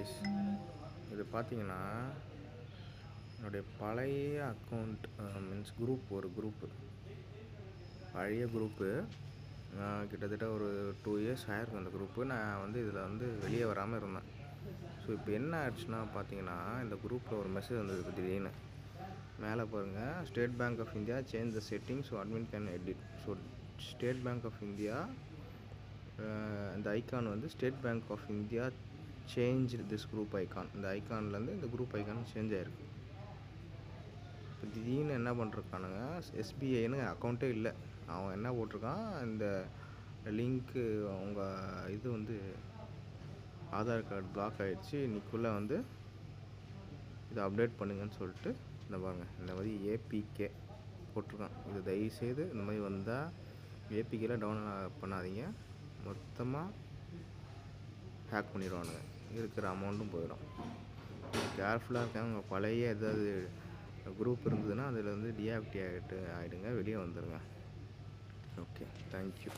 Guys, இது பார்த்தீங்கன்னா என்னுடைய பழைய அக்கௌண்ட் மீன்ஸ் ஒரு குரூப்பு, பழைய குரூப்பு. கிட்டத்தட்ட ஒரு 2 இயர்ஸ் ஆயிருக்கும் அந்த குரூப்பு. நான் வந்து இதில் வந்து வெளியே வராமல் இருந்தேன். ஸோ இப்போ என்ன ஆயிடுச்சுன்னா பார்த்தீங்கன்னா, இந்த குரூப்பில் ஒரு மெசேஜ் வந்தது திடீர்னு. மேலே பாருங்கள், state bank of India change the setting so admin can edit. So state bank of India, இந்த ஐக்கான் வந்து state bank of India change this group icon. இந்த ஐக்கான்லேருந்து இந்த குரூப் ஐக்கான் சேஞ்ச் ஆகிருக்கு. இப்போ திடீர்னு என்ன பண்ணுறானுங்க, எஸ்பிஐன்னு அக்கௌண்ட்டே இல்லை. அவன் என்ன போட்டிருக்கான், இந்த லிங்க்கு அவங்க இது வந்து ஆதார் கார்டு பிளாக் ஆகிடுச்சு, இன்னைக்குள்ளே வந்து இதை அப்டேட் பண்ணுங்கன்னு சொல்லிட்டு இந்த பாருங்கள், இந்த மாதிரி ஏபிகே போட்டிருக்கான். இது தயவுசெய்து இந்த மாதிரி வந்தால் ஏபிகேல டவுன்லோட் பண்ணாதீங்க, மொத்தமாக ஹேக் பண்ணிடுவானுங்க, இருக்கிற அமௌண்ட்டும் போயிடும். கேர்ஃபுல்லாக இருக்காங்க. உங்கள் பழைய ஏதாவது குரூப் இருந்ததுன்னா அதில் வந்து டீஆக்டிவேட் ஆகிடுங்க, வெளியே வந்துடுங்க. Okay, thank you.